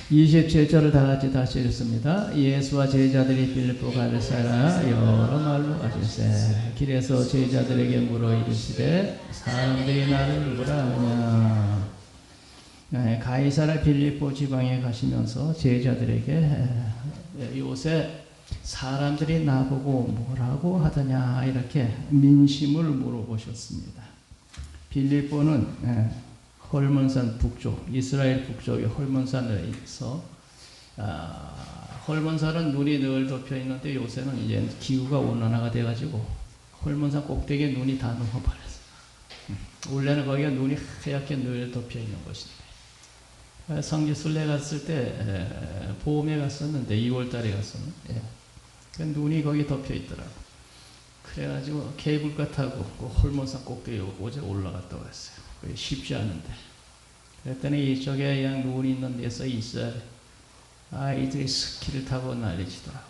27절을 다 같이 다시 읽습니다. 예수와 제자들이 빌립보 가르사라 여러 말로 가질세. 길에서 제자들에게 물어 이르시되 사람들이 나를 누구라 하느냐. 가이사라 빌립보 지방에 가시면서 제자들에게 요새 사람들이 나보고 뭐라고 하더냐 이렇게 민심을 물어보셨습니다. 빌립보는 헐몬산 북쪽, 이스라엘 북쪽의 헐몬산에서 헐몬산은 눈이 늘 덮여 있는데 요새는 이제 기후가 온난화가 돼가지고 헐몬산 꼭대기에 눈이 다 녹아버렸어요. 원래는 거기가 눈이 하얗게 늘 덮여 있는 곳인데 성지순례 갔을 때 봄에 갔었는데 2월달에 갔었는데 눈이 거기 덮여 있더라고. 그래가지고 케이블카 타고 그 헐몬산 꼭대기 어제 올라갔다 왔어요. 쉽지 않은데. 그랬더니 이쪽에 그냥 눈이 있는 데서 있어야 아이들이 스키를 타고 난리치더라고.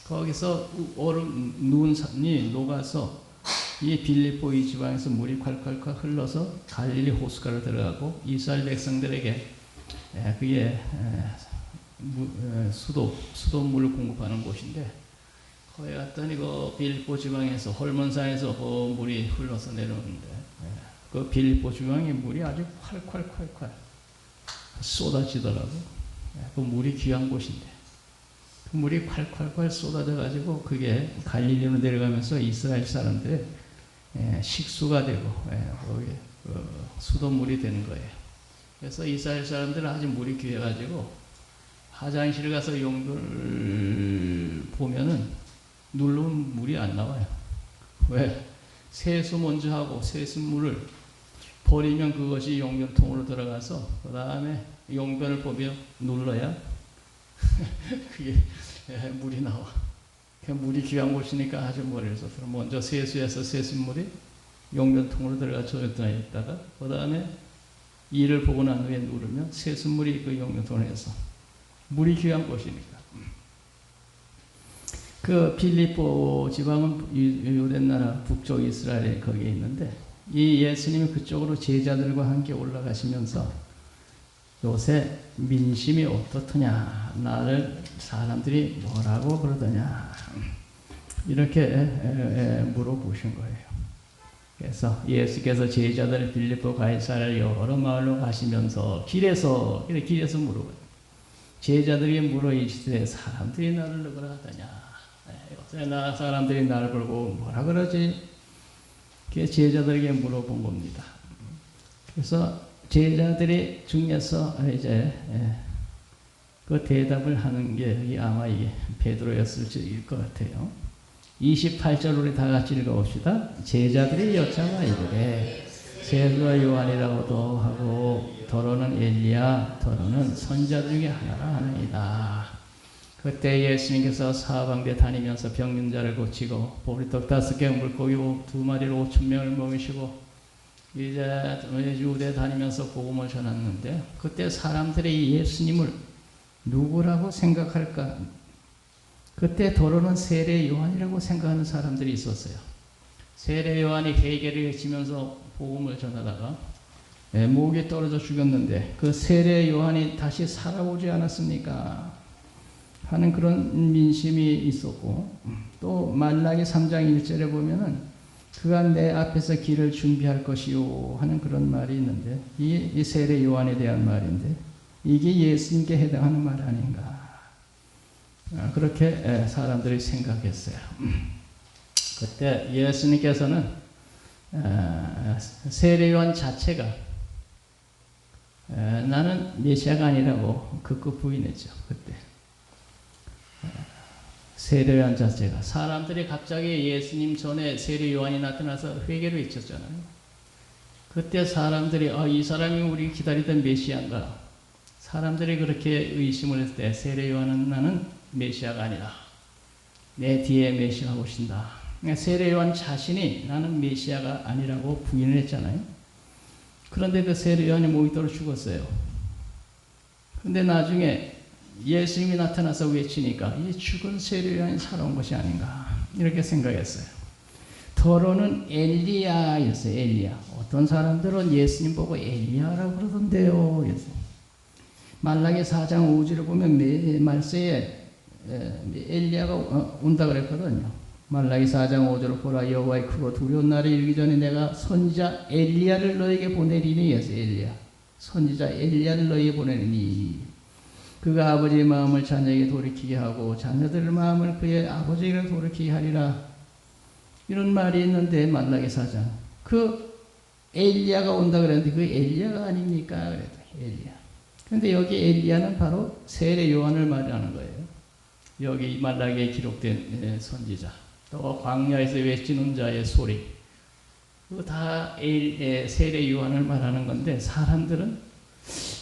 거기서 얼음, 눈이 녹아서 이 빌립보 이 지방에서 물이 콸콸콸 흘러서 갈릴리 호수가로 들어가고 이스라엘 백성들에게 그게 수돗물을 공급하는 곳인데 거기 갔더니 그 빌립보 지방에서 헐몬산에서 물이 흘러서 내려오는데 그 빌립보 지방의 물이 아주 콸콸콸콸 쏟아지더라고. 그 물이 귀한 곳인데 그 물이 콸콸콸 쏟아져가지고 그게 갈릴리로 내려가면서 이스라엘 사람들의 식수가 되고 거기 수돗물이 되는 거예요. 그래서 이스라엘 사람들은 아주 물이 귀해가지고 화장실 가서 용도를 보면은 누르면 물이 안 나와요. 왜? 세수 먼저 하고 세수물을 버리면 그것이 용변통으로 들어가서 그 다음에 용변을 보며 눌러야 그게 물이 나와. 물이 귀한 곳이니까 아주 머리에서 먼저 세수해서 세수물이 용변통으로 들어가 저기다 있다가 그 다음에 이를 보고 난 후에 누르면 세수물이 그 용변통을 해서 물이 귀한 곳이니까. 그 빌립보 지방은 유대 나라 북쪽 이스라엘에 거기에 있는데 이 예수님이 그쪽으로 제자들과 함께 올라가시면서 요새 민심이 어떻더냐, 나를 사람들이 뭐라고 그러더냐 이렇게 물어보신 거예요. 그래서 예수께서 제자들을 빌립보 가이사랴 여러 마을로 가시면서 길에서 물어봐요. 제자들이 물어 이르시되 사람들이 나를 누구라 하더냐. 요새 사람들이 나를 보고 뭐라 그러지? 그게 제자들에게 물어본 겁니다. 그래서 제자들이 중에서 이제 그 대답을 하는 게 아마 이게 베드로였을지일 것 같아요. 28절 우리 다 같이 읽어봅시다. 제자들이 여짜가 이르되 세례와 요한이라고도 하고 더러는 엘리야 더러는 선자 중에 하나라 하나이다. 그때 예수님께서 사방대 다니면서 병든 자를 고치고 보리떡 5개 물고기 2마리로 5,000명을 먹이시고 이제 유대 다니면서 복음을 전했는데 그때 사람들이 예수님을 누구라고 생각할까? 그때 더러는 세례 요한이라고 생각하는 사람들이 있었어요. 세례 요한이 회개를 외치면서 복음을 전하다가 목이 떨어져 죽였는데 그 세례 요한이 다시 살아오지 않았습니까? 하는 그런 민심이 있었고 또 말라기 3장 1절에 보면은 그가 내 앞에서 길을 준비할 것이요 하는 그런 말이 있는데 이 세례 요한에 대한 말인데 이게 예수님께 해당하는 말 아닌가 그렇게 사람들이 생각했어요. 그때 예수님께서는 세례 요한 자체가 나는 메시아가 아니라고 극구 부인했죠. 그때 세례 요한 자체가 사람들이 갑자기 예수님 전에 세례 요한이 나타나서 회개를 외쳤잖아요. 그때 사람들이 이 사람이 우리 기다리던 메시아인가? 사람들이 그렇게 의심을 했을 때 세례 요한은 나는 메시아가 아니라 내 뒤에 메시아가 오신다. 세례 요한 자신이 나는 메시아가 아니라고 부인을 했잖아요. 그런데 그 세례 요한이 목이 떨어 죽었어요. 그런데 나중에 예수님이 나타나서 외치니까 이 죽은 세례 요한이 살아온 것이 아닌가 이렇게 생각했어요. 더러는 엘리야였어요. 엘리야. 어떤 사람들은 예수님 보고 엘리야라고 그러던데요. 말라기 4장 5절을 보면 말세에 엘리야가 온다 그랬거든요. 말라기 4장 5절을 보라 여호와의 크고 두려운 날이 이르기 전에 내가 선지자 엘리야를 너에게 보내리니 해서 엘리야 선지자 엘리야를 너에게 보내리니 그가 아버지의 마음을 자녀에게 돌이키게 하고 자녀들의 마음을 그의 아버지에게 돌이키게 하리라. 이런 말이 있는데 말라기 4장 그 엘리야가 온다 그랬는데 그 엘리야가 아닙니까? 그랬더니 엘리야. 그런데 여기 엘리야는 바로 세례 요한을 말하는 거예요. 여기 말라기에 기록된 선지자 또 광야에서 외치는 자의 소리 그거 다 세례 요한을 말하는 건데 사람들은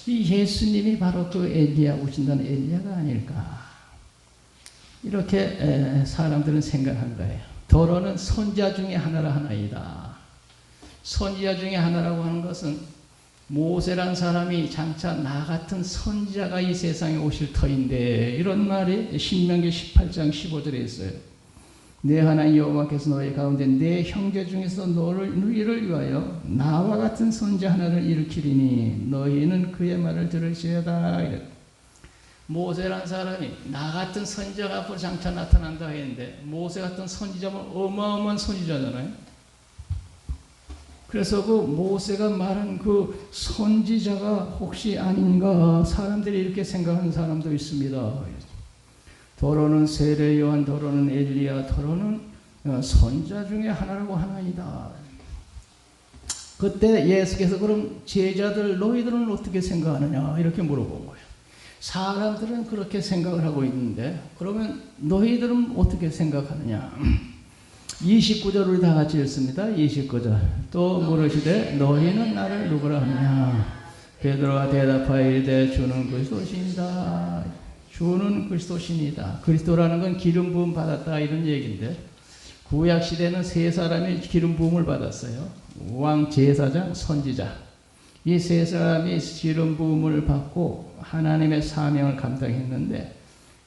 이 예수님이 바로 그 엘리야 오신다는 엘리야가 아닐까 이렇게 사람들은 생각한 거예요. 더러는 선지자 중에 하나이다. 선지자 중에 하나라고 하는 것은 모세란 사람이 장차 나 같은 선지자가 이 세상에 오실 터인데 이런 말이 신명기 18장 15절에 있어요. 내 하나님 여호와께서 너희 가운데 내 형제 중에서 너희를 위하여 나와 같은 선지자 하나를 일으키리니 너희는 그의 말을 들으시어다. 모세란 사람이 나 같은 선지자가 앞으로 장차 나타난다 했는데 모세 같은 선지자는 어마어마한 선지자잖아요. 그래서 그 모세가 말한 그 선지자가 혹시 아닌가 사람들이 이렇게 생각하는 사람도 있습니다. 더러는 세례 요한, 더러는 엘리야, 더러는 선지자 중에 하나라고 하나이다. 그때 예수께서 그럼 제자들 너희들은 어떻게 생각하느냐 이렇게 물어본 거예요. 사람들은 그렇게 생각을 하고 있는데 그러면 너희들은 어떻게 생각하느냐. 29절을 다 같이 읽습니다. 29절 또 물으시되 너희는 나를 누구라 하느냐. 베드로가 대답하여 이르되 주는 그리스도시니이다. 주는 그리스도시니이다. 그리스도라는 건 기름 부음 받았다 이런 얘기인데 구약 시대는 세 사람이 기름 부음을 받았어요. 왕, 제사장, 선지자. 이 세 사람이 기름 부음을 받고 하나님의 사명을 감당했는데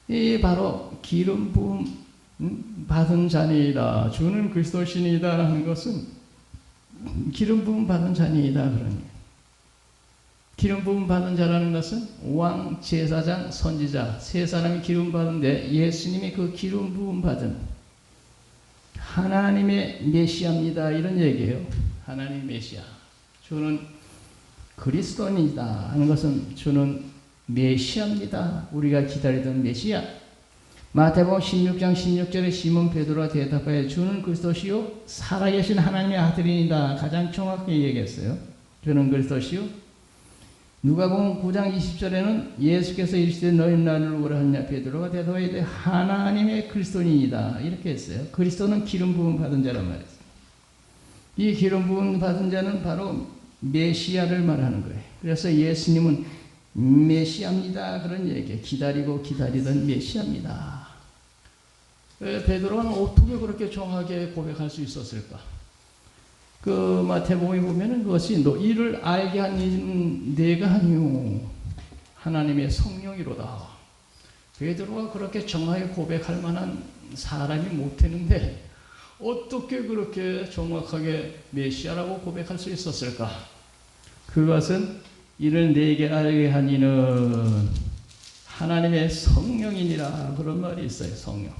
이 바로 기름 부음 받은 자니이다. 주는 그리스도시니이다 하는 것은 기름 부음 받은 자니이다 그런 거예요. 기름 부음 받은 자라는 것은 왕, 제사장, 선지자 세 사람이 기름 받은데 예수님이 그 기름 부음 받은 하나님의 메시아입니다 이런 얘기예요. 하나님의 메시아. 주는 그리스도입니다 하는 것은 주는 메시아입니다. 우리가 기다리던 메시아. 마태복음 16장 16절에 시몬 베드로가 대답하여 주는 그리스도시요 살아계신 하나님의 아들이니다. 가장 정확히 얘기했어요. 주는 그리스도시요. 누가복음 9장 20절에는 예수께서 이르시되 너희는 나를 누구라 하느냐. 베드로가 대답하여 하나님의 그리스도니이다 이렇게 했어요. 그리스도는 기름 부음 받은 자란 말이에요. 이 기름 부음 받은 자는 바로 메시아를 말하는 거예요. 그래서 예수님은 메시아입니다 그런 얘기예요. 기다리고 기다리던 메시아입니다. 베드로는 어떻게 그렇게 정확하게 고백할 수 있었을까? 그 마태복음에 보면은 그것이 너 이를 알게 한 이는 내가 아니요 하나님의 성령이로다. 베드로가 그렇게 정확하게 고백할 만한 사람이 못했는데 어떻게 그렇게 정확하게 메시아라고 고백할 수 있었을까? 그것은 이를 내게 알게 한 이는 하나님의 성령이니라 그런 말이 있어요. 성령.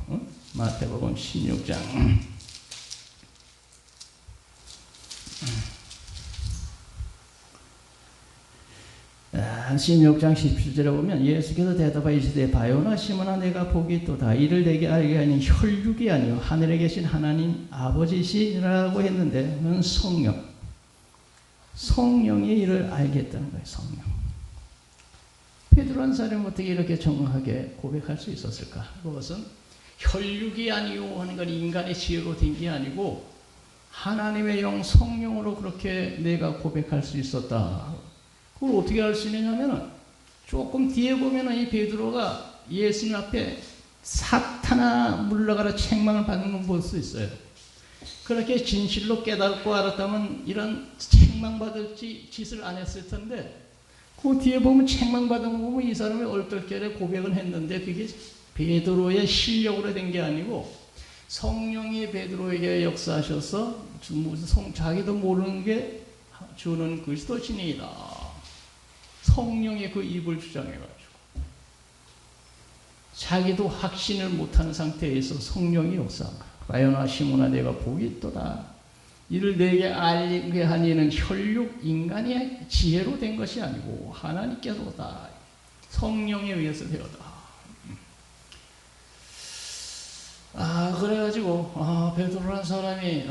마태복음 16장 16장 17절에 보면 예수께서 대답하여 이르시되 바요나 시몬아 내가 복이 있도다. 이를 내게 알게 하니 혈육이 아니요 하늘에 계신 하나님 아버지시라고 했는데 그는 성령이 이를 알게 했다는 거예요. 성령. 베드로한 사람이 어떻게 이렇게 정확하게 고백할 수 있었을까? 그것은 혈육이 아니요 하는 건 인간의 지혜로 된 게 아니고 하나님의 영 성령으로 그렇게 내가 고백할 수 있었다. 그걸 어떻게 알 수 있느냐면 조금 뒤에 보면 이 베드로가 예수님 앞에 사탄아 물러가라 책망을 받는 걸 볼 수 있어요. 그렇게 진실로 깨닫고 알았다면 이런 책망받을 짓을 안 했을 텐데 그 뒤에 보면 책망받은 거 보면 이 사람이 얼떨결에 고백을 했는데 그게 베드로의 실력으로 된 게 아니고 성령이 베드로에게 역사하셔서 자기도 모르는 게 주는 그리스도시니이다. 성령의 그 입을 주장해가지고 자기도 확신을 못하는 상태에서 성령이 역사한 거야. 바요나 시몬아 내가 복이 있도다. 이를 내게 알게 하니는 혈육 인간의 지혜로 된 것이 아니고 하나님께로다. 성령에 의해서 되었다. 그래가지고 베드로라는 사람이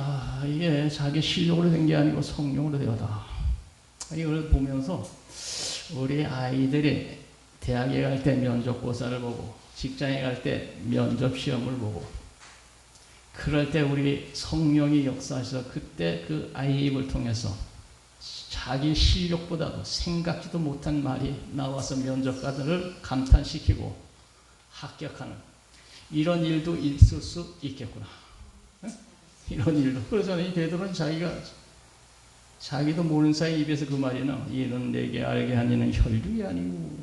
이게 자기 실력으로 된 게 아니고 성령으로 되었다. 이걸 보면서 우리 아이들이 대학에 갈 때 면접고사를 보고 직장에 갈 때 면접 시험을 보고 그럴 때 우리 성령이 역사하셔서 그때 그 아이의 입을 통해서 자기 실력보다도 생각지도 못한 말이 나와서 면접관들을 감탄시키고 합격하는 이런 일도 있을 수 있겠구나. 이런 일도. 그래서 이 베드로는 자기도 모르는 사이 입에서 그 말이 나. 이는 내게 알게 하니는 혈육이 아니고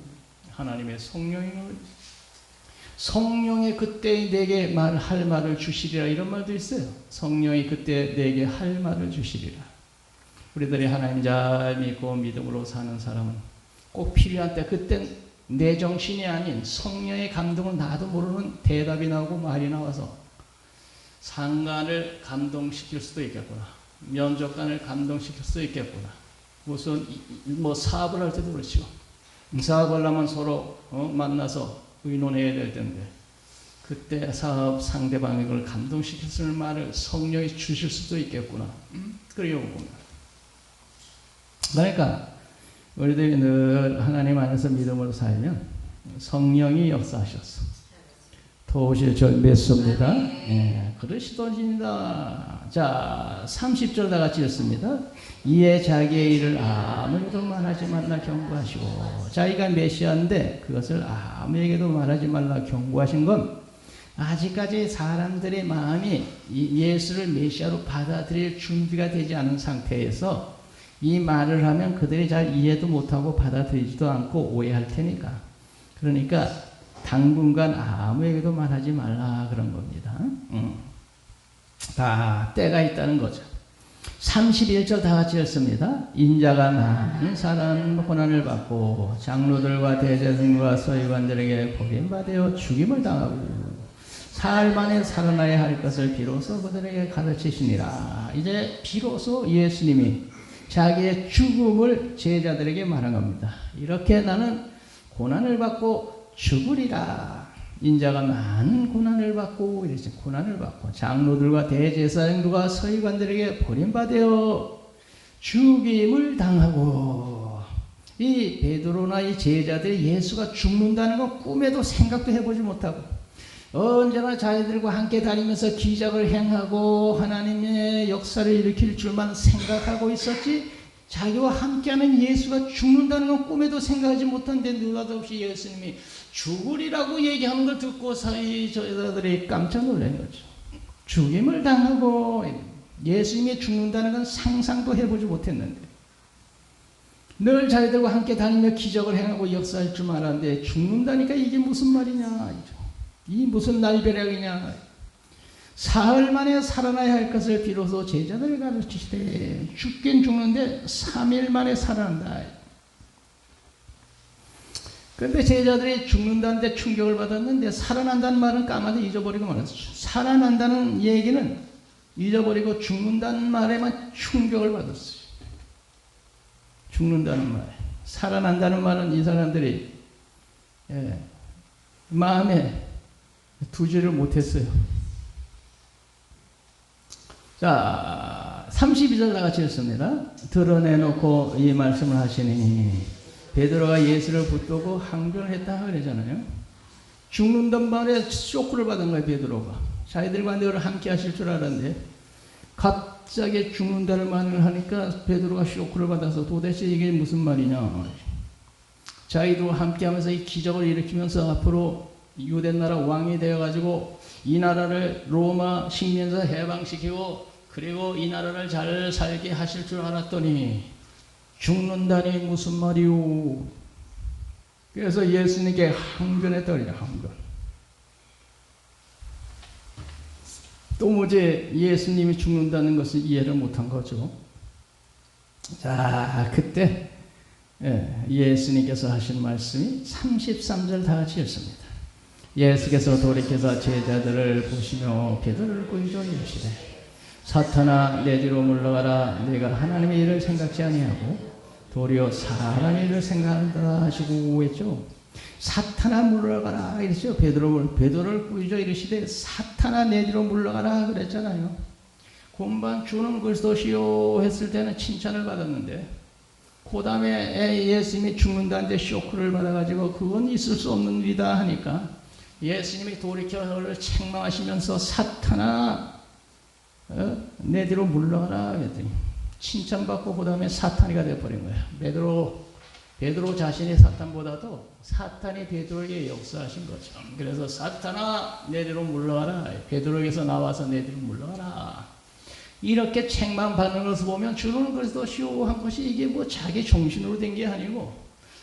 하나님의 성령이노. 성령이 그때 내게 할 말을 주시리라. 이런 말도 있어요. 성령이 그때 내게 할 말을 주시리라. 우리들이 하나님 잘 믿고 믿음으로 사는 사람은 꼭 필요한 때 그땐 내 정신이 아닌 성령의 감동을 나도 모르는 대답이 나오고 말이 나와서 상관을 감동시킬 수도 있겠구나. 면접관을 감동시킬 수도 있겠구나. 무슨 사업을 할 때도 그렇죠. 사업을 하려면 서로 만나서 의논해야 될 텐데 그때 사업 상대방의 걸 감동시킬 수 있는 말을 성령이 주실 수도 있겠구나. 그래요 보면. 그러니까 우리들이 늘 하나님 안에서 믿음으로 살면 성령이 역사하셨어. 도우실 줄 믿습니다. 예, 그러시던지다. 자, 30절 다 같이 읽습니다. 이에 자기의 일을 아무에게도 말하지 말라 경고하시고. 자기가 메시아인데 그것을 아무에게도 말하지 말라 경고하신 건 아직까지 사람들의 마음이 예수를 메시아로 받아들일 준비가 되지 않은 상태에서 이 말을 하면 그들이 잘 이해도 못하고 받아들이지도 않고 오해할 테니까. 그러니까 당분간 아무에게도 말하지 말라 그런 겁니다. 다 때가 있다는 거죠. 31절 다 같이 읽습니다. 인자가 많은 사람 고난을 받고 장로들과 대제사장과 서기관들에게 버림받아 죽임을 당하고 사흘 만에 살아나야 할 것을 비로소 그들에게 가르치시니라. 이제 비로소 예수님이 자기의 죽음을 제자들에게 말한 겁니다. 이렇게 나는 고난을 받고 죽으리라. 인자가 많은 고난을 받고 이랬어요. 고난을 받고 장로들과 대제사장들과 서기관들에게 버림받아 죽임을 당하고. 이 베드로나 이 제자들이 예수가 죽는다는 건 꿈에도 생각도 해보지 못하고 언제나 자기들과 함께 다니면서 기적을 행하고 하나님의 역사를 일으킬 줄만 생각하고 있었지 자기와 함께하는 예수가 죽는다는 건 꿈에도 생각하지 못한데 느닷없이 예수님이 죽으리라고 얘기하는 걸 듣고 사이 저자들이 깜짝 놀란 거죠. 죽임을 당하고. 예수님이 죽는다는 건 상상도 해보지 못했는데 늘 자기들과 함께 다니며 기적을 행하고 역사할 줄 알았는데 죽는다니까 이게 무슨 말이냐, 이 무슨 날벼락이냐. 사흘 만에 살아나야 할 것을 비로소 제자들을 가르치시되 죽긴 죽는데 3일 만에 살아난다. 그런데 제자들이 죽는다는데 충격을 받았는데 살아난다는 말은 까마도 잊어버리고 말았어요. 살아난다는 얘기는 잊어버리고 죽는다는 말에만 충격을 받았어요. 죽는다는 말. 살아난다는 말은 이 사람들이 마음에 두지를 못했어요. 자, 32절 다 같이 읽습니다. 드러내놓고 이 말씀을 하시니 베드로가 예수를 붙들고 항변을 했다 그러잖아요. 죽는단 말에 쇼크를 받은 거예요. 베드로가 자기들과 늘 함께 하실 줄 알았는데 갑자기 죽는다는 말을 하니까 베드로가 쇼크를 받아서 도대체 이게 무슨 말이냐. 자기도 함께 하면서 이 기적을 일으키면서 앞으로 유대 나라 왕이 되어가지고 이 나라를 로마 식민에서 해방시키고 그리고 이 나라를 잘 살게 하실 줄 알았더니 죽는다니 무슨 말이오. 그래서 예수님께 항변했더니라. 항변. 도무지 예수님이 죽는다는 것을 이해를 못한 거죠. 자, 그때 예수님께서 하신 말씀이 33절 다 같이 읽습니다. 예수께서 돌이켜서 제자들을 보시며 베드로를 꾸짖어 이르시되 사탄아 내 뒤로 물러가라. 내가 하나님의 일을 생각지 아니하고 도리어 사람의 일을 생각한다 하시고 했죠. 사탄아 물러가라 이랬죠. 베드로를 꾸짖어 이르시되 사탄아 내 뒤로 물러가라 그랬잖아요. 본반 주는 그리스도시요 했을 때는 칭찬을 받았는데 그 다음에 예수님이 죽는다는데 쇼크를 받아가지고 그건 있을 수 없는 일이다 하니까 예수님이 돌이켜 그를 책망하시면서 사탄아 내 뒤로 물러가라 그랬더니 칭찬받고 그 다음에 사탄이가 되어버린 거야. 베드로 자신이 사탄보다도 사탄이 베드로에게 역사하신 거죠. 그래서 사탄아 내 뒤로 물러가라. 베드로에게서 나와서 내 뒤로 물러가라. 이렇게 책망받는 것을 보면 주는 그리스도시오 한 것이 이게 뭐 자기 정신으로 된 게 아니고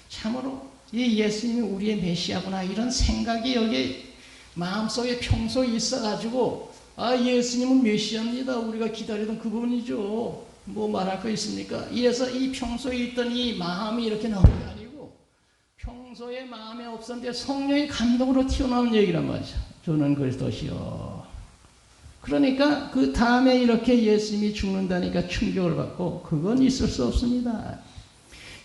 참으로 이 예수님이 우리의 메시아구나 이런 생각이 여기 마음속에 평소에 있어가지고 아 예수님은 메시아입니다. 우리가 기다리던 그분이죠. 뭐 말할 거 있습니까? 이래서 이 평소에 있던 이 마음이 이렇게 나오는 게 아니고 평소에 마음에 없었는데 성령의 감동으로 튀어나온 얘기란 말이죠. 주는 그리스도시오. 그러니까 그 다음에 이렇게 예수님이 죽는다니까 충격을 받고 그건 있을 수 없습니다.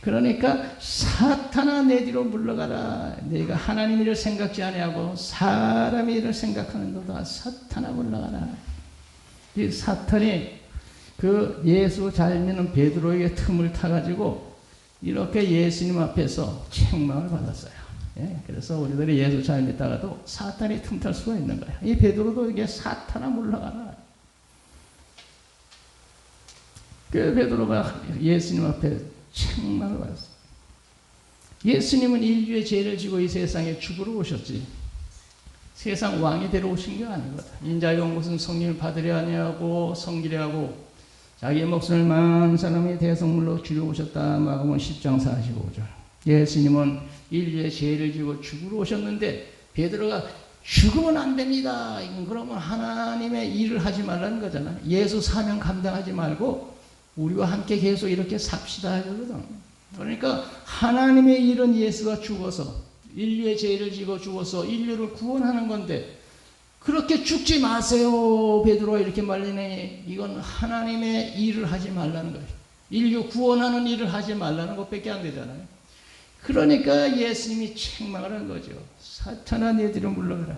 그러니까 사탄아 내 뒤로 물러가라. 내가 하나님 일을 생각지 아니하고 사람의 일을 생각하는도다. 사탄아 물러가라. 이 사탄이 그 예수 잘 믿는 베드로에게 틈을 타가지고 이렇게 예수님 앞에서 책망을 받았어요. 그래서 우리들이 예수 잘 믿다가도 사탄이 틈탈 수가 있는 거예요. 이 베드로도 이게 사탄아 물러가라. 그 베드로가 예수님 앞에 책망을 받았어요. 예수님은 인류의 죄를 지고 이 세상에 죽으러 오셨지. 세상 왕이 되러 오신 게 아니거든. 인자의 온 것은 성령을 받으려 하냐고 성기려 하고 자기의 목숨을 많은 사람의 대성물로 주려 오셨다. 마가복음 10장 45절. 예수님은 인류의 죄를 지고 죽으러 오셨는데 베드로가 죽으면 안 됩니다. 그러면 하나님의 일을 하지 말라는 거잖아. 예수 사명 감당하지 말고 우리와 함께 계속 이렇게 삽시다 하거든. 그러니까 하나님의 일은 예수가 죽어서 인류의 죄를 지고 죽어서 인류를 구원하는 건데 그렇게 죽지 마세요. 베드로가 이렇게 말리네. 이건 하나님의 일을 하지 말라는 거예요. 인류 구원하는 일을 하지 말라는 것밖에 안 되잖아요. 그러니까 예수님이 책망을 한 거죠. 사탄아 내 뒤로 물러가라.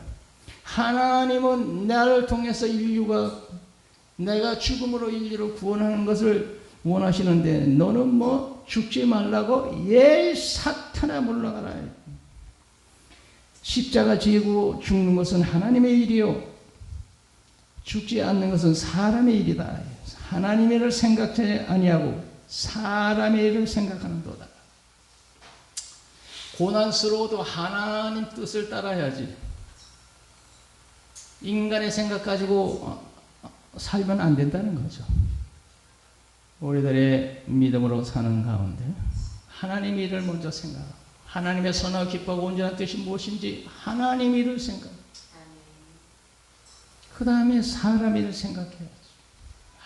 하나님은 나를 통해서 내가 죽음으로 인류를 구원하는 것을 원하시는데 너는 뭐 죽지 말라고 사탄아 물러가라. 십자가 지고 죽는 것은 하나님의 일이요 죽지 않는 것은 사람의 일이다. 하나님의 일을 생각지 아니하고 사람의 일을 생각하는도다. 고난스러워도 하나님 뜻을 따라야지. 인간의 생각 가지고 살면 안 된다는 거죠. 우리들의 믿음으로 사는 가운데 하나님의 일을 먼저 생각하고 하나님의 선하고 기뻐하고 온전한 뜻이 무엇인지 하나님의 일을 생각하고 그 다음에 사람의 일을 생각해야지.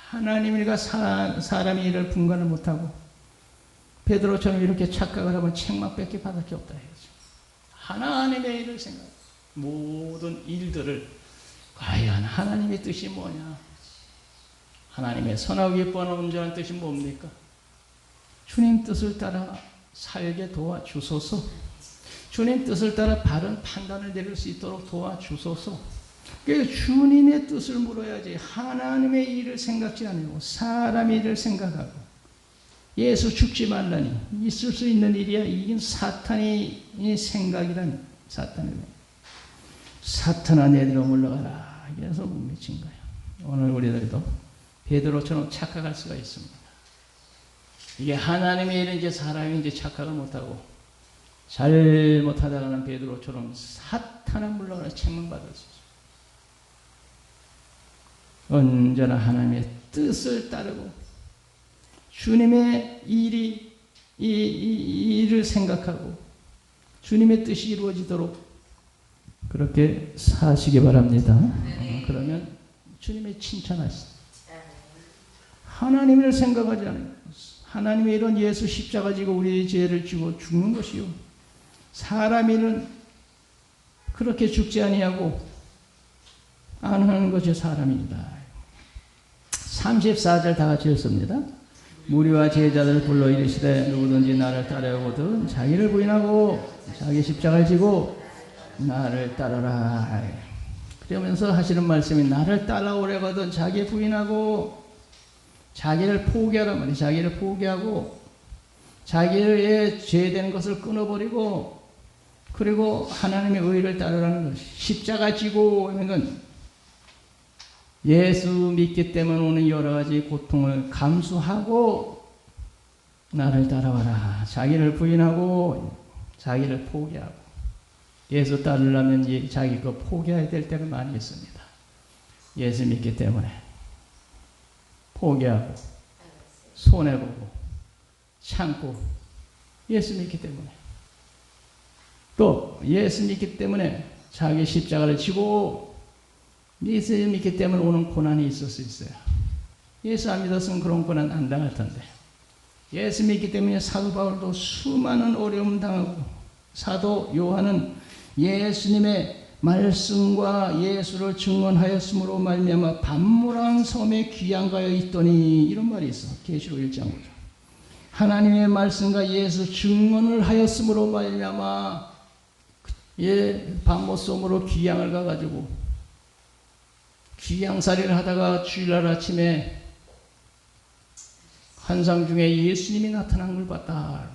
하나님의 일과 사람의 일을 분간을 못하고 베드로처럼 이렇게 착각을 하면 책망밖에 받을 게 없다 해야죠. 하나님의 일을 생각하고 모든 일들을 과연 하나님의 뜻이 뭐냐? 하나님의 선하고 기뻐하는 온전한 뜻이 뭡니까? 주님 뜻을 따라 살게 도와주소서. 주님 뜻을 따라 바른 판단을 내릴 수 있도록 도와주소서. 그러니까 주님의 뜻을 물어야지. 하나님의 일을 생각지 않고 사람의 일을 생각하고 예수 죽지 말라니 있을 수 있는 일이야. 이긴 사탄의 생각이란 사탄아 내 뒤로 물러가라. 그래서 못 미친 거예요. 오늘 우리들도 베드로처럼 착각할 수가 있습니다. 이게 하나님의 일인지 사람인지 착각을 못하고 잘못하다가는 베드로처럼 사탄아 물러가라 책망받을 수 있어요. 언제나 하나님의 뜻을 따르고 주님의 일을 생각하고 주님의 뜻이 이루어지도록 그렇게 사시기 바랍니다. 그러면 주님의 칭찬하시다. 하나님을 생각하지 않아요. 하나님의 이런 예수 십자가 지고 우리의 죄를 지고 죽는 것이요. 사람 일은 그렇게 죽지 아니하고 안 하는 것이 사람입니다. 34절 다 같이 읽습니다. 무리와 제자들을 불러 이르시되 누구든지 나를 따르거든 자기를 부인하고 자기 십자가를 지고 나를 따르라. 그러면서 하시는 말씀이 나를 따라오려거든 자기 부인하고 자기를 포기하란 말이에요. 자기를 포기하고 자기의 죄된 것을 끊어버리고 그리고 하나님의 의를 따르라는 것이 십자가 지고 하는 건 예수 믿기 때문에 오는 여러 가지 고통을 감수하고 나를 따라와라. 자기를 부인하고 자기를 포기하고 예수 따르려면 자기 거 포기해야 될 때가 많이 있습니다. 예수 믿기 때문에 포기하고 손해보고 참고 예수 믿기 때문에 또 예수 믿기 때문에 자기 십자가를 지고 예수 믿기 때문에 오는 고난이 있을 수 있어요. 예수 안 믿었으면 그런 고난 안 당할 텐데 예수 믿기 때문에 사도 바울도 수많은 어려움 당하고 사도 요한은 예수님의 말씀과 예수를 증언하였으므로 말미암아 반모랑 섬에 귀양가에 있더니 이런 말이 있어. 계시록 1장 5절. 하나님의 말씀과 예수 증언을 하였으므로 말미암아 반모 섬으로 귀양을 가가지고 귀양살이를 하다가 주일날 아침에 환상 중에 예수님이 나타난 걸 봤다.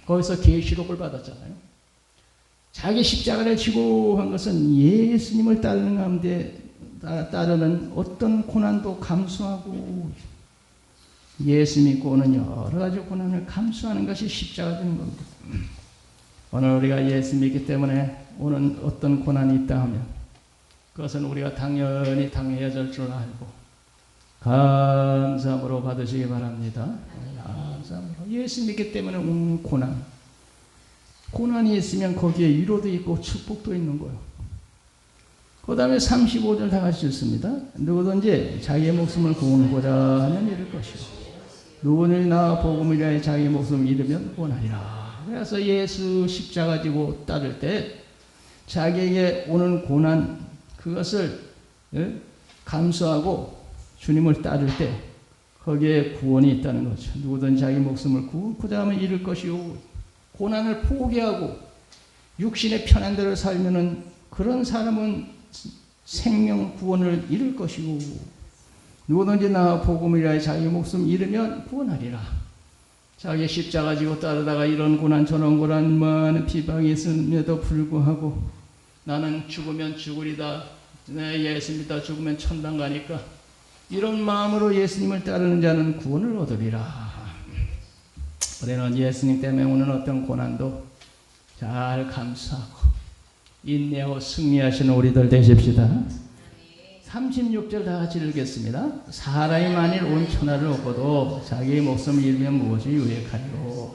거기서 계시록을 받았잖아요. 자기 십자가를 지고 한 것은 예수님을 따르는 가운데 따르는 어떤 고난도 감수하고 예수 믿고 오는 여러 가지 고난을 감수하는 것이 십자가 되는 겁니다. 오늘 우리가 예수 믿기 때문에 오는 어떤 고난이 있다 하면 그것은 우리가 당연히 당해야 될 줄 알고 감사함으로 받으시기 바랍니다. 감사함으로. 예수 믿기 때문에 오는 고난이 있으면 거기에 위로도 있고 축복도 있는 거예요. 그 다음에 35절 다 같이 읽습니다. 누구든지 자기의 목숨을 구원하고자 하면 잃을 것이요 누구든지 나 복음을 위하여 자기의 목숨을 잃으면 구원하리라. 그래서 예수 십자가 지고 따를 때 자기에게 오는 고난 그것을 감수하고 주님을 따를 때 거기에 구원이 있다는 거죠. 누구든지 자기 목숨을 구원하고자 하면 잃을 것이요 고난을 포기하고 육신의 편한 대로 살면은 그런 사람은 생명 구원을 잃을 것이고 누구든지 나 복음을 위하여 자기 목숨 잃으면 구원하리라. 자기 십자가 지고 따르다가 이런 고난 저런 고난 많은 비방이 있음에도 불구하고 나는 죽으면 죽으리다. 내 예수 믿다 죽으면 천당 가니까 이런 마음으로 예수님을 따르는 자는 구원을 얻으리라. 우리는 예수님 때문에 오는 어떤 고난도 잘 감수하고 인내하고 승리하시는 우리들 되십시다. 36절 다 같이 읽겠습니다. 사람이 만일 온 천하를 얻고도 자기의 목숨을 잃으면 무엇이 유익하리요.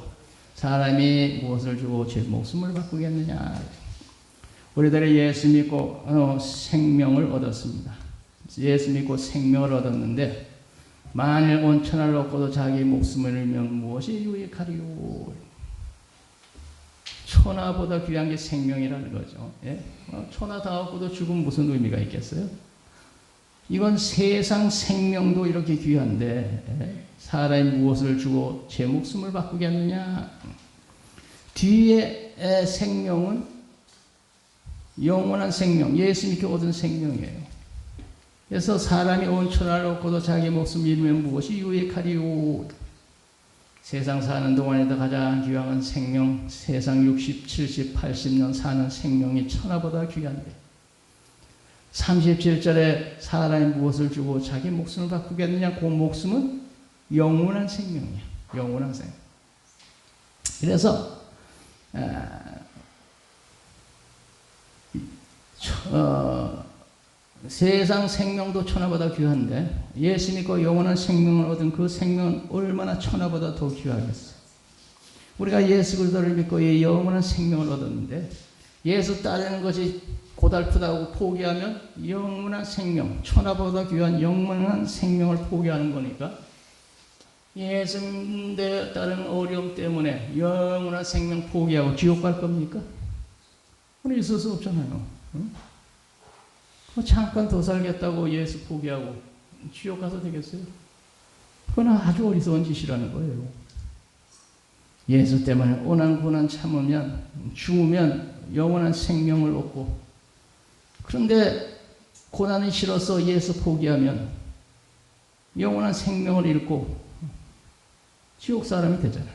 사람이 무엇을 주고 제 목숨을 바꾸겠느냐. 우리들이 예수 믿고 생명을 얻었습니다. 예수 믿고 생명을 얻었는데 만일 온 천하를 얻고도 자기 목숨을 잃으면 무엇이 유익하리요. 천하보다 귀한 게 생명이라는 거죠. 예? 천하 다 얻고도 죽으면 무슨 의미가 있겠어요? 이건 세상 생명도 이렇게 귀한데 예? 사람이 무엇을 주고 제 목숨을 바꾸겠느냐. 뒤에 생명은 영원한 생명, 예수 믿게 얻은 생명이에요. 그래서 사람이 온 천하를 얻고도 자기 목숨 잃으면 무엇이 유익하리요. 세상 사는 동안에도 가장 귀한 생명, 세상 60, 70, 80년 사는 생명이 천하보다 귀한데 37절에 사람이 무엇을 주고 자기 목숨을 바꾸겠느냐. 그 목숨은 영원한 생명이야. 영원한 생명. 그래서 세상 생명도 천하보다 귀한데 예수 믿고 영원한 생명을 얻은 그 생명은 얼마나 천하보다 더 귀하겠어요. 우리가 예수 그리스도를 믿고 이 영원한 생명을 얻었는데 예수 따르는 것이 고달프다고 포기하면 영원한 생명, 천하보다 귀한 영원한 생명을 포기하는 거니까 예수님에 따른 어려움 때문에 영원한 생명 포기하고 지옥 갈 겁니까? 그건 있을 수 없잖아요. 응? 잠깐 더 살겠다고 예수 포기하고 지옥 가서 되겠어요? 그건 아주 어리석은 짓이라는 거예요. 예수 때문에 고난 참으면 죽으면 영원한 생명을 얻고, 그런데 고난이 싫어서 예수 포기하면 영원한 생명을 잃고 지옥 사람이 되잖아요.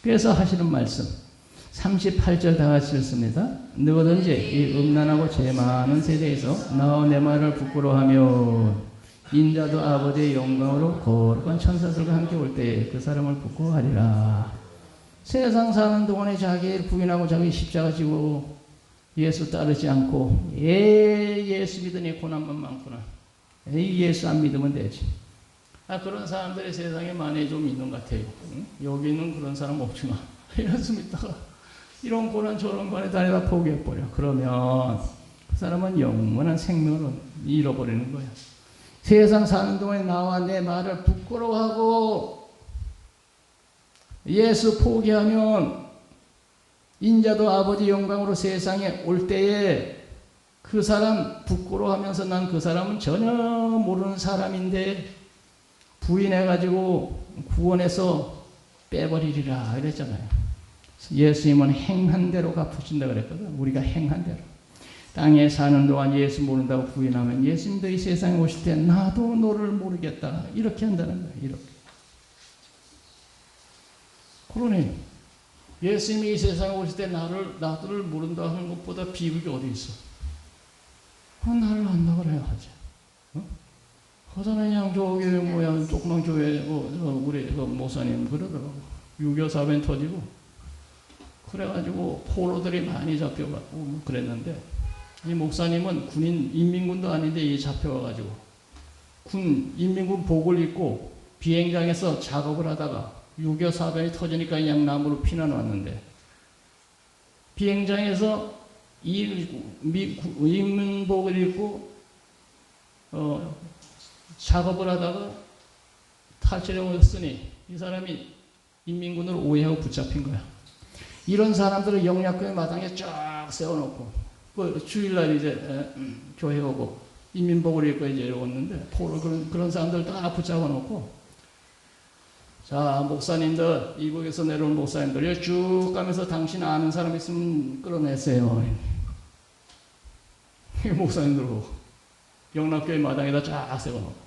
그래서 하시는 말씀 38절 다 같이 읽습니다. 누구든지 이 음란하고 죄 많은 세대에서 나와 내 말을 부끄러워하며 인자도 아버지의 영광으로 거룩한 천사들과 함께 올 때에 그 사람을 부끄러워하리라. 세상 사는 동안에 자기를 부인하고 자기 십자가 지고 예수 따르지 않고 예수 믿으니 고난만 많구나. 예수 안 믿으면 되지. 그런 사람들이 세상에 많이 좀 있는 것 같아요. 응? 여기는 그런 사람 없지만 예수 믿다가 이런 고난 저런 관에 다니다 포기해버려. 그러면 그 사람은 영원한 생명을 잃어버리는 거야. 세상 사는 동안에 나와 내 말을 부끄러워하고 예수 포기하면 인자도 아버지 영광으로 세상에 올 때에 그 사람 부끄러워하면서 난 그 사람은 전혀 모르는 사람인데 부인해가지고 구원해서 빼버리리라 이랬잖아요. 예수님은 행한 대로 갚으신다 그랬거든. 우리가 행한 대로. 땅에 사는 동안 예수 모른다고 부인하면 예수님도 이 세상에 오실 때 나도 너를 모르겠다 이렇게 한다는 거예요. 이렇게. 그러네. 예수님이 이 세상에 오실 때 나를 모른다 하는 것보다 비극이 어디 있어? 나를 안다 그래야 하지. 허전한 그냥 저기 뭐야 조그만 교회 우리 목사님 그러더라고. 6.25 사변 터지고 그래가지고 포로들이 많이 잡혀가고 뭐 그랬는데 이 목사님은 군인 인민군도 아닌데 이 잡혀가지고 인민군 복을 입고 비행장에서 작업을 하다가 6.25 사변이 터지니까 그냥 남으로 피난 왔는데 비행장에서 인민복을 입고 작업을 하다가 탈출해 왔으니 이 사람이 인민군으로 오해하고 붙잡힌 거야. 이런 사람들을 영락교회 마당에 쫙 세워놓고 주일날 이제 교회 오고 인민복을 입고 이제 왔는데 포로 그런 사람들 다 붙잡아놓고 자 목사님들 이북에서 내려온 목사님들 쭉 가면서 당신 아는 사람 있으면 끌어내세요. 목사님들 영락교회 마당에다 쫙 세워놓고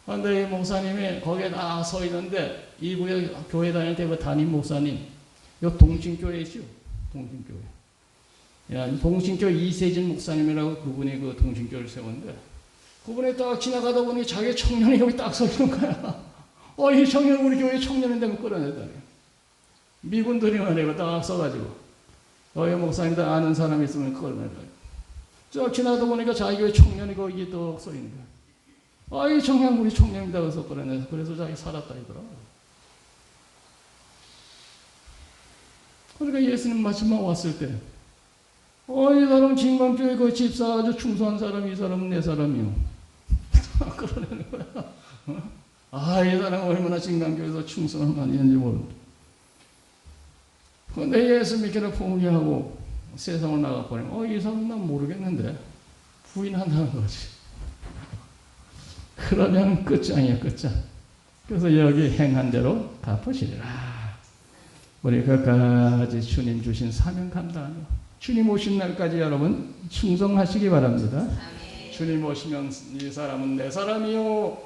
그런데 이 목사님이 거기에 다 서 있는데 이북에 교회 다닐 때 그 담임 목사님 요 동신교회 있죠? 동신교회. 동신교회 이세진 목사님이라고 그분이 그 동신교회를 세웠는데 그분이 딱 지나가다 보니 자기 청년이 여기 딱 서 있는 거야. 이 청년 우리 교회 청년인데 끌어내다니. 미군들이 말이야 딱 써가지고 이 목사님들 아는 사람 있으면 끌어내다. 쫙 지나가다 보니까 자기 교회 청년이 거기 또 서 있는 거야. 이 청년 우리 청년이다 그래서 끌어내서 그래서 자기 살았다 이더라. 그러니까 예수님 마지막 왔을 때 이 사람 진광교회 그 집사 아주 충성한 사람이 이 사람은 내 사람이요. 그러는 거야. 이 사람 얼마나 진광교회에서 충성한 거 아니는지 모르는데. 근데 예수 믿기를 포기하고 세상을 나가버리면 이 사람 난 모르겠는데 부인한다는 거지. 그러면 끝장이야 끝장. 그래서 여기 행한 대로 갚으시리라. 우리 끝까지 주님 주신 사명 감당하며 주님 오신 날까지 여러분 충성하시기 바랍니다. 아멘. 주님 오시면 이 사람은 내 사람이요.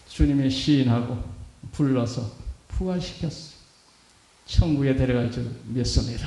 주님이 시인하고 불러서 부활시켰어. 천국에 데려갈 줄 믿습니다.